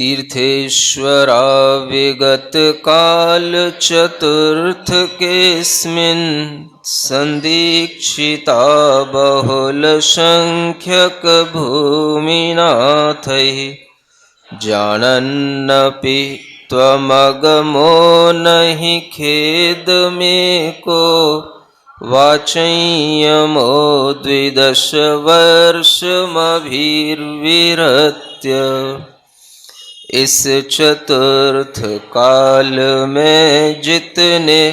तीर्थेश्वरा विगत काल चतुर्थ केस्मिन् संदीक्षिता बहुल संख्यक भूमिनाथैः जानन्नपि त्वमगमो नहि खेद में को वाचयमो द्विदश वर्षमभिर्विरत्य। इस चतुर्थ काल में जितने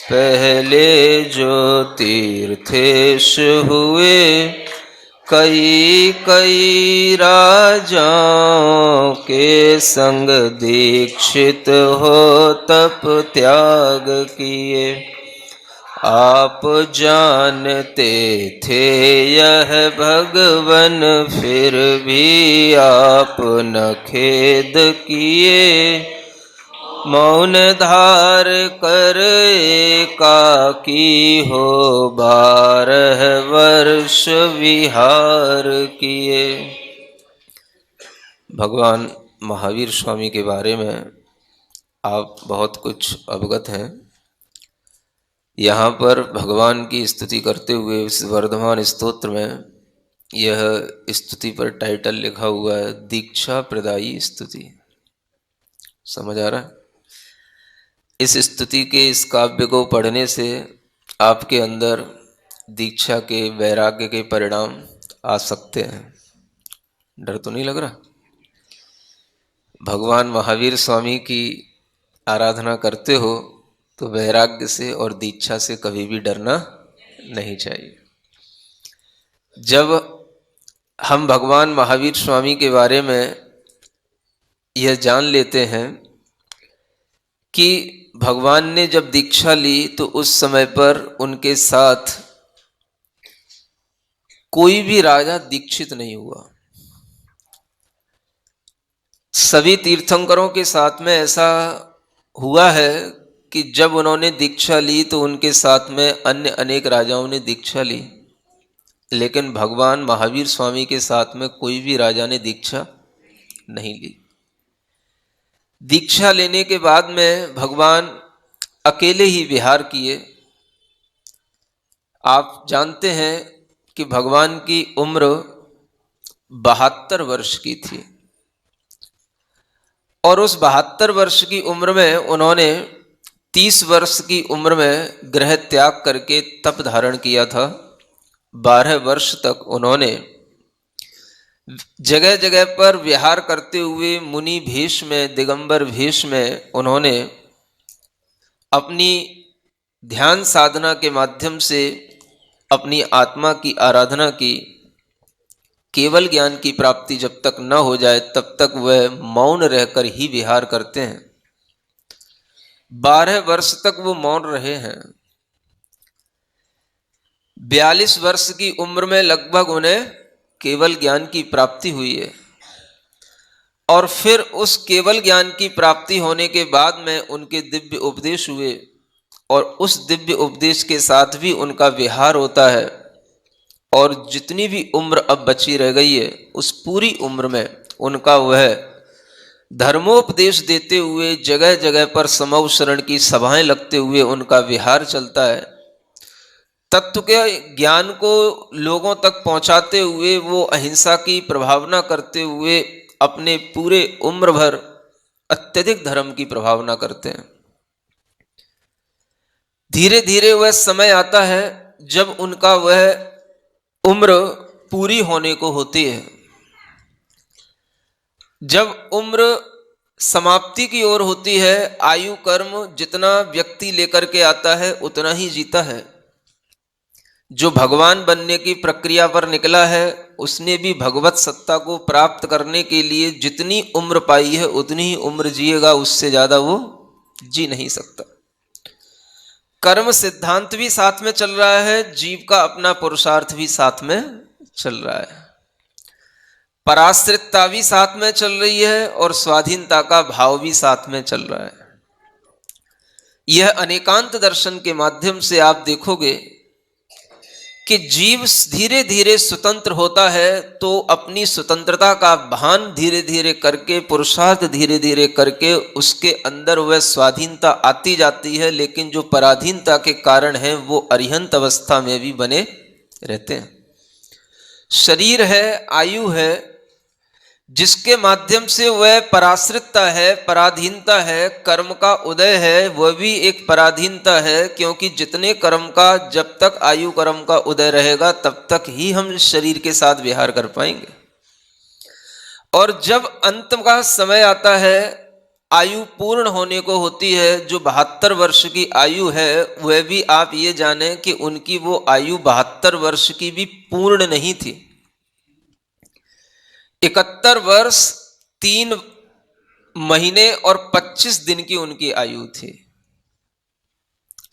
पहले जो तीर्थेश हुए कई कई राजाओं के संग दीक्षित हो तप त्याग किए। आप जानते थे यह भगवन फिर भी आप न खेद किए। मौन धार कर एकाकी हो 12 वर्ष विहार किए। भगवान महावीर स्वामी के बारे में आप बहुत कुछ अवगत हैं। यहाँ पर भगवान की स्तुति करते हुए इस वर्धमान स्तोत्र में यह स्तुति पर टाइटल लिखा हुआ है दीक्षा प्रदायी स्तुति। समझ आ रहा है? इस स्तुति के इस काव्य को पढ़ने से आपके अंदर दीक्षा के वैराग्य के परिणाम आ सकते हैं। डर तो नहीं लग रहा? भगवान महावीर स्वामी की आराधना करते हो तो वैराग्य से और दीक्षा से कभी भी डरना नहीं चाहिए। जब हम भगवान महावीर स्वामी के बारे में यह जान लेते हैं कि भगवान ने जब दीक्षा ली तो उस समय पर उनके साथ कोई भी राजा दीक्षित नहीं हुआ। सभी तीर्थंकरों के साथ में ऐसा हुआ है कि जब उन्होंने दीक्षा ली तो उनके साथ में अन्य अनेक राजाओं ने दीक्षा ली, लेकिन भगवान महावीर स्वामी के साथ में कोई भी राजा ने दीक्षा नहीं ली। दीक्षा लेने के बाद में भगवान अकेले ही विहार किए। आप जानते हैं कि भगवान की उम्र 72 वर्ष की थी और उस 72 वर्ष की उम्र में उन्होंने 30 वर्ष की उम्र में गृह त्याग करके तप धारण किया था। 12 वर्ष तक उन्होंने जगह जगह पर विहार करते हुए मुनि भेष में, दिगंबर भेष में उन्होंने अपनी ध्यान साधना के माध्यम से अपनी आत्मा की आराधना की। केवल ज्ञान की प्राप्ति जब तक न हो जाए तब तक वह मौन रहकर ही विहार करते हैं। 12 वर्ष तक वो मौन रहे हैं। 42 वर्ष की उम्र में लगभग उन्हें केवल ज्ञान की प्राप्ति हुई है और फिर उस केवल ज्ञान की प्राप्ति होने के बाद में उनके दिव्य उपदेश हुए और उस दिव्य उपदेश के साथ भी उनका विहार होता है। और जितनी भी उम्र अब बची रह गई है उस पूरी उम्र में उनका वह धर्मोपदेश देते हुए जगह जगह पर समव शरण की सभाएं लगते हुए उनका विहार चलता है। तत्व के ज्ञान को लोगों तक पहुंचाते हुए वो अहिंसा की प्रभावना करते हुए अपने पूरे उम्र भर अत्यधिक धर्म की प्रभावना करते हैं। धीरे धीरे वह समय आता है जब उनका वह उम्र पूरी होने को होती है। जब उम्र समाप्ति की ओर होती है, आयु कर्म जितना व्यक्ति लेकर के आता है उतना ही जीता है। जो भगवान बनने की प्रक्रिया पर निकला है उसने भी भगवत सत्ता को प्राप्त करने के लिए जितनी उम्र पाई है उतनी ही उम्र जिएगा, उससे ज्यादा वो जी नहीं सकता। कर्म सिद्धांत भी साथ में चल रहा है, जीव का अपना पुरुषार्थ भी साथ में चल रहा है, पराश्रितता भी साथ में चल रही है और स्वाधीनता का भाव भी साथ में चल रहा है। यह अनेकांत दर्शन के माध्यम से आप देखोगे कि जीव धीरे धीरे स्वतंत्र होता है तो अपनी स्वतंत्रता का भान धीरे धीरे करके, पुरुषार्थ धीरे धीरे करके उसके अंदर वह स्वाधीनता आती जाती है, लेकिन जो पराधीनता के कारण है वो अरिहंत अवस्था में भी बने रहते हैं। शरीर है, आयु है, जिसके माध्यम से वह पराश्रितता है, पराधीनता है, कर्म का उदय है, वह भी एक पराधीनता है, क्योंकि जितने कर्म का, जब तक आयु कर्म का उदय रहेगा तब तक ही हम शरीर के साथ विहार कर पाएंगे। और जब अंत का समय आता है, आयु पूर्ण होने को होती है, जो 72 वर्ष की आयु है, वह भी आप ये जाने कि उनकी वो आयु 72 वर्ष की भी पूर्ण नहीं थी। 71 वर्ष 3 महीने और 25 दिन की उनकी आयु थी।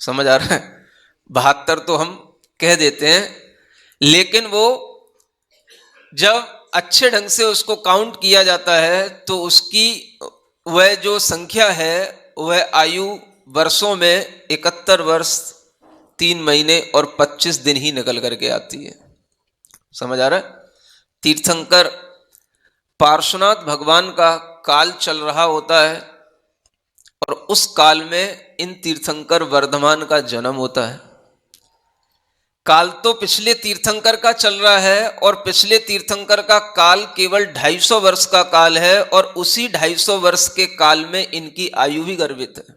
समझ आ रहा है? 72 तो हम कह देते हैं, लेकिन वो जब अच्छे ढंग से उसको काउंट किया जाता है तो उसकी वह जो संख्या है वह आयु वर्षों में 71 वर्ष 3 महीने और 25 दिन ही निकल करके आती है। समझ आ रहा है? तीर्थंकर पार्श्वनाथ भगवान का काल चल रहा होता है और उस काल में इन तीर्थंकर वर्धमान का जन्म होता है। काल तो पिछले तीर्थंकर का चल रहा है और पिछले तीर्थंकर का काल केवल 250 वर्ष का काल है, और उसी 250 वर्ष के काल में इनकी आयु भी गर्भित है।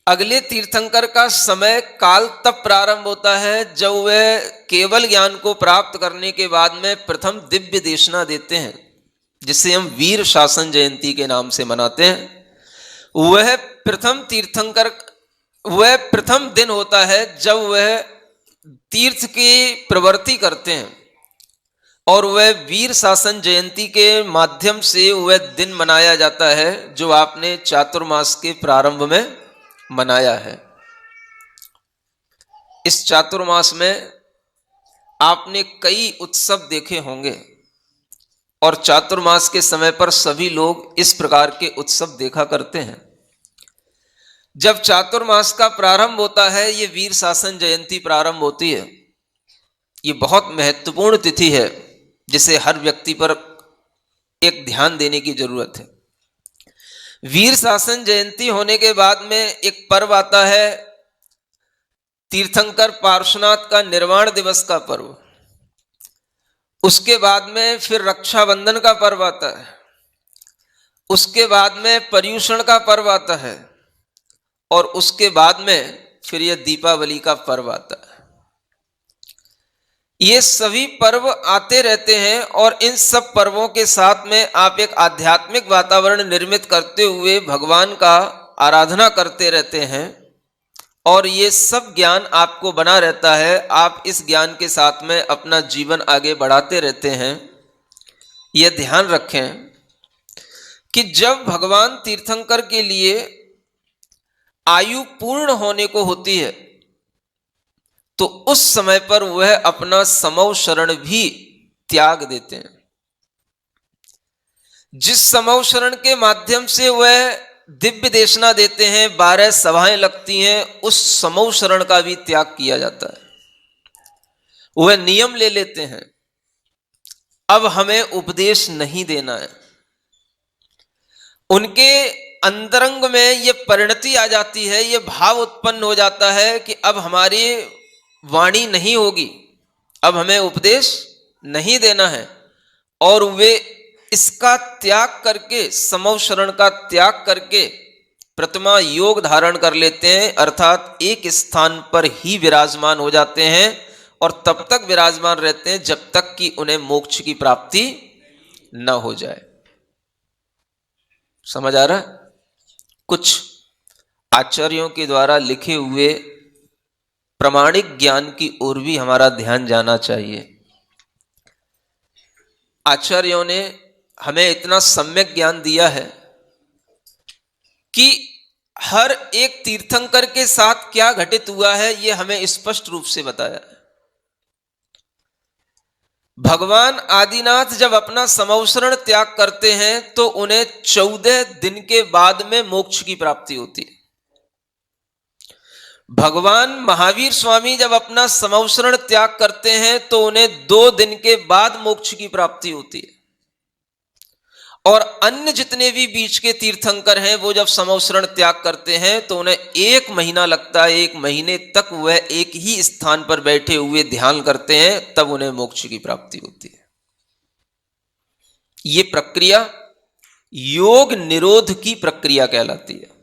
अगले तीर्थंकर का समय काल तब प्रारंभ होता है जब वह केवल ज्ञान को प्राप्त करने के बाद में प्रथम दिव्य देशना देते हैं, जिसे हम वीर शासन जयंती के नाम से मनाते हैं। वह प्रथम तीर्थंकर, वह प्रथम दिन होता है जब वह तीर्थ की प्रवृत्ति करते हैं, और वह वीर शासन जयंती के माध्यम से वह दिन मनाया जाता है जो आपने चातुर्मास के प्रारंभ में मनाया है। इस चातुर्मास में आपने कई उत्सव देखे होंगे, और चातुर्मास के समय पर सभी लोग इस प्रकार के उत्सव देखा करते हैं। जब चातुर्मास का प्रारंभ होता है, ये वीर शासन जयंती प्रारंभ होती है। ये बहुत महत्वपूर्ण तिथि है जिसे हर व्यक्ति पर एक ध्यान देने की जरूरत है। वीर शासन जयंती होने के बाद में एक पर्व आता है, तीर्थंकर पार्श्वनाथ का निर्वाण दिवस का पर्व। उसके बाद में फिर रक्षाबंधन का पर्व आता है, उसके बाद में पर्युषण का पर्व आता है, और उसके बाद में फिर यह दीपावली का पर्व आता है। ये सभी पर्व आते रहते हैं, और इन सब पर्वों के साथ में आप एक आध्यात्मिक वातावरण निर्मित करते हुए भगवान का आराधना करते रहते हैं, और ये सब ज्ञान आपको बना रहता है। आप इस ज्ञान के साथ में अपना जीवन आगे बढ़ाते रहते हैं। यह ध्यान रखें कि जब भगवान तीर्थंकर के लिए आयु पूर्ण होने को होती है तो उस समय पर वह अपना समौ शरण भी त्याग देते हैं। जिस समौ शरण के माध्यम से वह दिव्य देशना देते हैं, 12 सभाएं लगती हैं, उस समौ शरण का भी त्याग किया जाता है। वह नियम ले लेते हैं, अब हमें उपदेश नहीं देना है। उनके अंतरंग में यह परिणति आ जाती है, यह भाव उत्पन्न हो जाता है कि अब हमारी वाणी नहीं होगी, अब हमें उपदेश नहीं देना है, और वे इसका त्याग करके, समौ शरण का त्याग करके प्रतिमा योग धारण कर लेते हैं, अर्थात एक स्थान पर ही विराजमान हो जाते हैं, और तब तक विराजमान रहते हैं जब तक कि उन्हें मोक्ष की प्राप्ति न हो जाए। समझ आ रहा है? कुछ आचार्यों के द्वारा लिखे हुए प्रमाणिक ज्ञान की ओर भी हमारा ध्यान जाना चाहिए। आचार्यों ने हमें इतना सम्यक ज्ञान दिया है कि हर एक तीर्थंकर के साथ क्या घटित हुआ है यह हमें स्पष्ट रूप से बताया है। भगवान आदिनाथ जब अपना समौशरण त्याग करते हैं तो उन्हें 14 दिन के बाद में मोक्ष की प्राप्ति होती है। भगवान महावीर स्वामी जब अपना समवसरण त्याग करते हैं तो उन्हें 2 दिन के बाद मोक्ष की प्राप्ति होती है, और अन्य जितने भी बीच के तीर्थंकर हैं वो जब समवसरण त्याग करते हैं तो उन्हें 1 महीना लगता है। 1 महीने तक वह एक ही स्थान पर बैठे हुए ध्यान करते हैं, तब उन्हें मोक्ष की प्राप्ति होती है। ये प्रक्रिया योग निरोध की प्रक्रिया कहलाती है।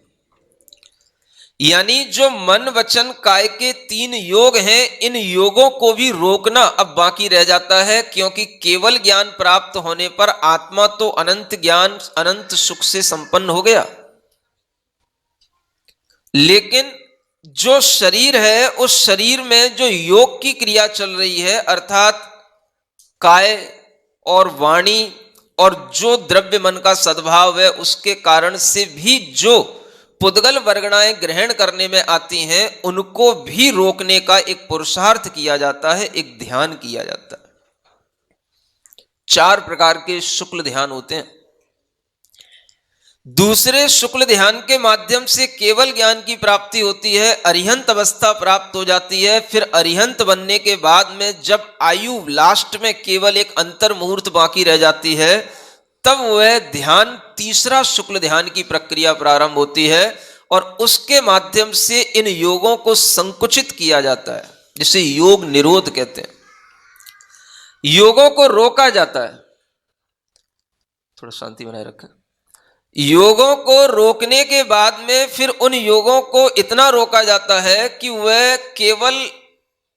यानी जो मन वचन काय के 3 योग हैं, इन योगों को भी रोकना अब बाकी रह जाता है, क्योंकि केवल ज्ञान प्राप्त होने पर आत्मा तो अनंत ज्ञान अनंत सुख से संपन्न हो गया, लेकिन जो शरीर है उस शरीर में जो योग की क्रिया चल रही है, अर्थात काय और वाणी और जो द्रव्य मन का सद्भाव है, उसके कारण से भी जो पुद्गल वर्गणाएं ग्रहण करने में आती हैं, उनको भी रोकने का एक पुरुषार्थ किया जाता है, एक ध्यान किया जाता है। 4 प्रकार के शुक्ल ध्यान होते हैं। दूसरे शुक्ल ध्यान के माध्यम से केवल ज्ञान की प्राप्ति होती है, अरिहंत अवस्था प्राप्त हो जाती है। फिर अरिहंत बनने के बाद में जब आयु लास्ट में केवल एक अंतर मुहूर्त बाकी रह जाती है, तब वह ध्यान तीसरा शुक्ल ध्यान की प्रक्रिया प्रारंभ होती है, और उसके माध्यम से इन योगों को संकुचित किया जाता है, जिसे योग निरोध कहते हैं। योगों को रोका जाता है। थोड़ा शांति बनाए रखें। योगों को रोकने के बाद में फिर उन योगों को इतना रोका जाता है कि वह केवल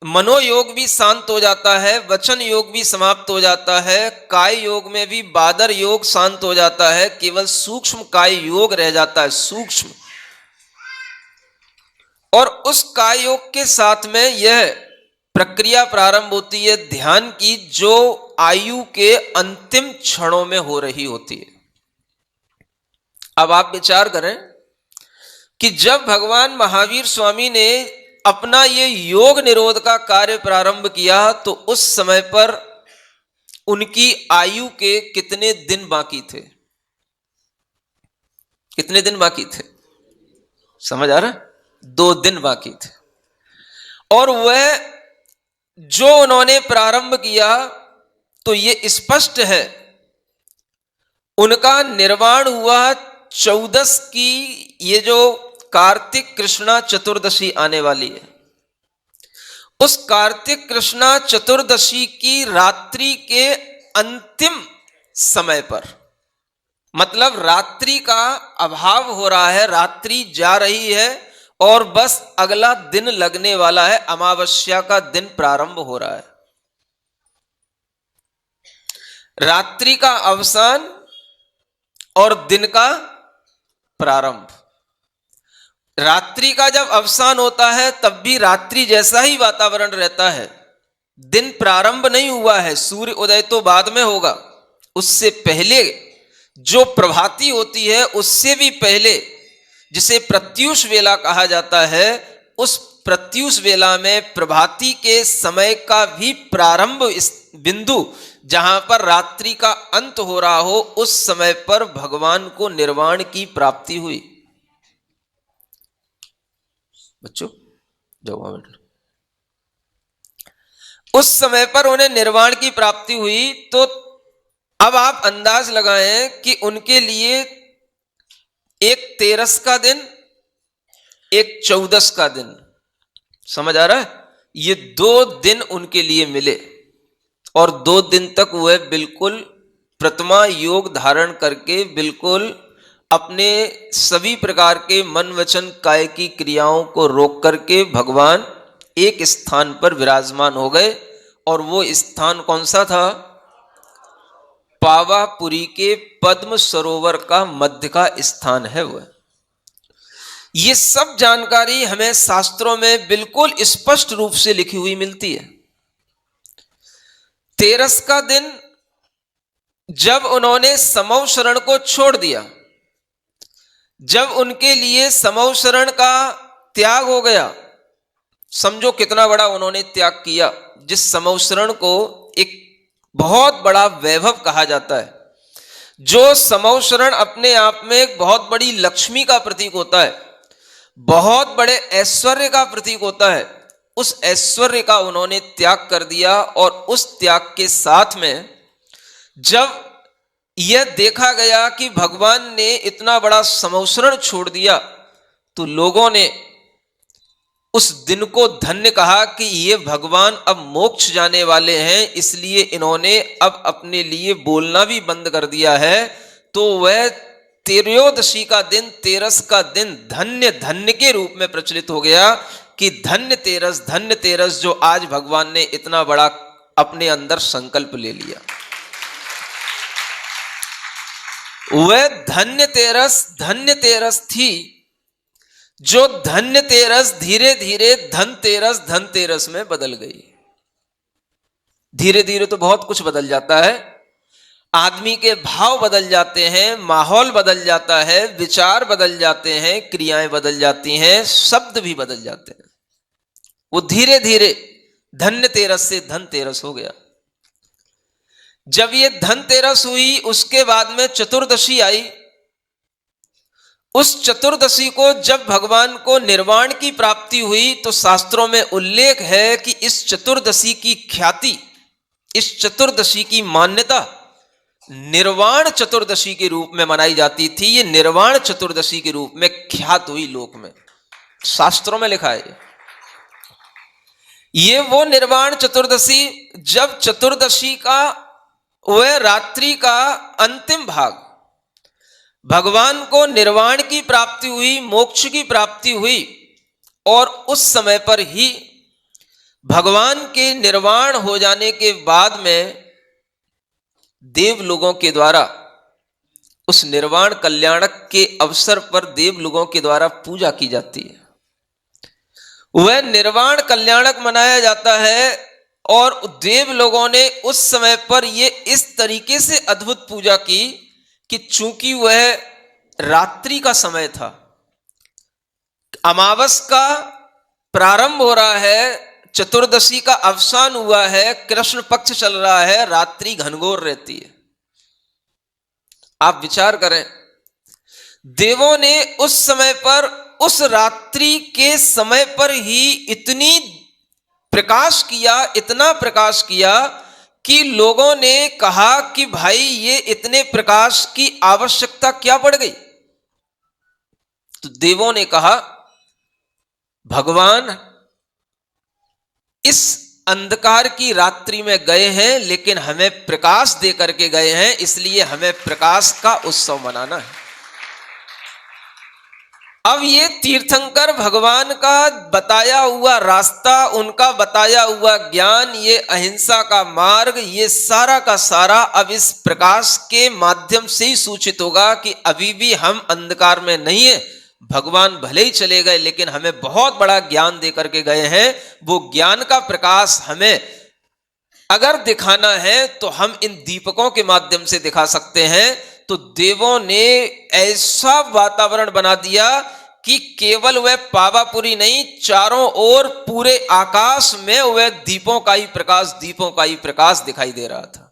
मनोयोग भी शांत हो जाता है, वचन योग भी समाप्त हो जाता है, काय योग में भी बादर योग शांत हो जाता है, केवल सूक्ष्म काय योग रह जाता है, सूक्ष्म। और उस काय योग के साथ में यह प्रक्रिया प्रारंभ होती है ध्यान की, जो आयु के अंतिम क्षणों में हो रही होती है। अब आप विचार करें कि जब भगवान महावीर स्वामी ने अपना ये योग निरोध का कार्य प्रारंभ किया, तो उस समय पर उनकी आयु के कितने दिन बाकी थे? कितने दिन बाकी थे? समझ आ रहा है? 2 दिन बाकी थे। और वह जो उन्होंने प्रारंभ किया, तो ये स्पष्ट है उनका निर्वाण हुआ 14 की, ये जो कार्तिक कृष्णा चतुर्दशी आने वाली है, उस कार्तिक कृष्णा चतुर्दशी की रात्रि के अंतिम समय पर, मतलब रात्रि का अभाव हो रहा है, रात्रि जा रही है और बस अगला दिन लगने वाला है, अमावस्या का दिन प्रारंभ हो रहा है। रात्रि का अवसान और दिन का प्रारंभ। रात्रि का जब अवसान होता है तब भी रात्रि जैसा ही वातावरण रहता है, दिन प्रारंभ नहीं हुआ है, सूर्य उदय तो बाद में होगा। उससे पहले जो प्रभाती होती है, उससे भी पहले, जिसे प्रत्यूष वेला कहा जाता है, उस प्रत्यूष वेला में प्रभाती के समय का भी प्रारंभ इस बिंदु, जहां पर रात्रि का अंत हो रहा हो, उस समय पर भगवान को निर्वाण की प्राप्ति हुई। बच्चों जाओ, उस समय पर उन्हें निर्वाण की प्राप्ति हुई। तो अब आप अंदाज लगाएं कि उनके लिए एक 13 का दिन, एक 14 का दिन, समझ आ रहा है? ये 2 दिन उनके लिए मिले, और 2 दिन तक वह बिल्कुल प्रतिमा योग धारण करके बिल्कुल अपने सभी प्रकार के मन वचन काय की क्रियाओं को रोक करके भगवान एक स्थान पर विराजमान हो गए। और वो स्थान कौन सा था? पावापुरी के पद्म सरोवर का मध्य का स्थान है वह। ये सब जानकारी हमें शास्त्रों में बिल्कुल स्पष्ट रूप से लिखी हुई मिलती है। 13 का दिन जब उन्होंने समौ शरण को छोड़ दिया, जब उनके लिए समौ शरण का त्याग हो गया, समझो कितना बड़ा उन्होंने त्याग किया, जिस समौ शरण को एक बहुत बड़ा वैभव कहा जाता है। जो समौ शरण अपने आप में एक बहुत बड़ी लक्ष्मी का प्रतीक होता है। बहुत बड़े ऐश्वर्य का प्रतीक होता है, उस ऐश्वर्य का उन्होंने त्याग कर दिया। और उस त्याग के साथ में जब यह देखा गया कि भगवान ने इतना बड़ा समौसरण छोड़ दिया, तो लोगों ने उस दिन को धन्य कहा कि ये भगवान अब मोक्ष जाने वाले हैं, इसलिए इन्होंने अब अपने लिए बोलना भी बंद कर दिया है। तो वह त्रयोदशी का दिन, तेरस का दिन धन्य धन्य के रूप में प्रचलित हो गया कि धन्य तेरस, जो आज भगवान ने इतना बड़ा अपने अंदर संकल्प ले लिया। वह धन्य तेरस थी, जो धन्य तेरस धीरे धीरे धनतेरस में बदल गई। धीरे धीरे तो बहुत कुछ बदल जाता है, आदमी के भाव बदल जाते हैं, माहौल बदल जाता है, विचार बदल जाते हैं, क्रियाएं बदल जाती हैं, शब्द भी बदल जाते हैं। वो धीरे धीरे धन्य तेरस से धनतेरस हो गया। जब ये धनतेरस हुई, उसके बाद में चतुर्दशी आई। उस चतुर्दशी को जब भगवान को निर्वाण की प्राप्ति हुई, तो शास्त्रों में उल्लेख है कि इस चतुर्दशी की ख्याति, इस चतुर्दशी की मान्यता निर्वाण चतुर्दशी के रूप में मनाई जाती थी। ये निर्वाण चतुर्दशी के रूप में ख्यात हुई लोक में, शास्त्रों में लिखा है। ये वो निर्वाण चतुर्दशी, जब चतुर्दशी का वह रात्रि का अंतिम भाग, भगवान को निर्वाण की प्राप्ति हुई, मोक्ष की प्राप्ति हुई। और उस समय पर ही भगवान के निर्वाण हो जाने के बाद में देव लोगों के द्वारा उस निर्वाण कल्याणक के अवसर पर देव लोगों के द्वारा पूजा की जाती है। वह निर्वाण कल्याणक मनाया जाता है। और देव लोगों ने उस समय पर यह इस तरीके से अद्भुत पूजा की कि चूंकि वह रात्रि का समय था, अमावस का प्रारंभ हो रहा है, चतुर्दशी का अवसान हुआ है, कृष्ण पक्ष चल रहा है, रात्रि घनघोर रहती है। आप विचार करें, देवों ने उस समय पर, उस रात्रि के समय पर ही इतनी प्रकाश किया, इतना प्रकाश किया कि लोगों ने कहा कि भाई ये इतने प्रकाश की आवश्यकता क्या पड़ गई। तो देवों ने कहा भगवान इस अंधकार की रात्रि में गए हैं, लेकिन हमें प्रकाश दे करके गए हैं, इसलिए हमें प्रकाश का उत्सव मनाना है। अब ये तीर्थंकर भगवान का बताया हुआ रास्ता, उनका बताया हुआ ज्ञान, ये अहिंसा का मार्ग, ये सारा का सारा अब इस प्रकाश के माध्यम से ही सूचित होगा कि अभी भी हम अंधकार में नहीं है। भगवान भले ही चले गए, लेकिन हमें बहुत बड़ा ज्ञान दे करके गए हैं। वो ज्ञान का प्रकाश हमें अगर दिखाना है तो हम इन दीपकों के माध्यम से दिखा सकते हैं। तो देवों ने ऐसा वातावरण बना दिया कि केवल वह पावापुरी नहीं, चारों ओर पूरे आकाश में वह दीपों का ही प्रकाश दिखाई दे रहा था।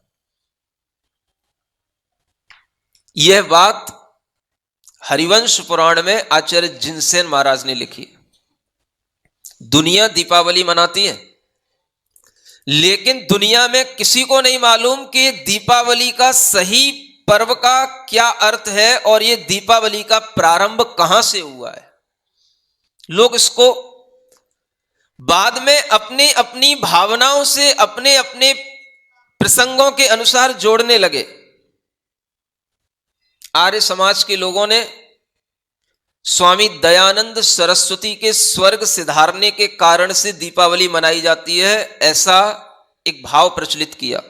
यह बात हरिवंश पुराण में आचार्य जिनसेन महाराज ने लिखी। दुनिया दीपावली मनाती है, लेकिन दुनिया में किसी को नहीं मालूम कि दीपावली का सही पर्व का क्या अर्थ है और ये दीपावली का प्रारंभ कहां से हुआ है। लोग इसको बाद में अपनी अपनी भावनाओं से, अपने अपने प्रसंगों के अनुसार जोड़ने लगे। आर्य समाज के लोगों ने स्वामी दयानंद सरस्वती के स्वर्ग सिधारने के कारण से दीपावली मनाई जाती है, ऐसा एक भाव प्रचलित किया।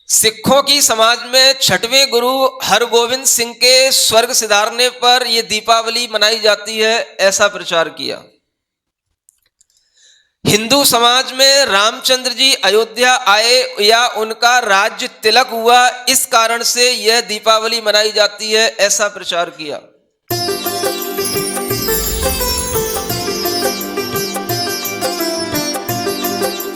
सिखों की समाज में छठवें गुरु हरगोविंद सिंह के स्वर्ग सिधारने पर यह दीपावली मनाई जाती है, ऐसा प्रचार किया। हिंदू समाज में रामचंद्र जी अयोध्या आए या उनका राज्य तिलक हुआ, इस कारण से यह दीपावली मनाई जाती है, ऐसा प्रचार किया।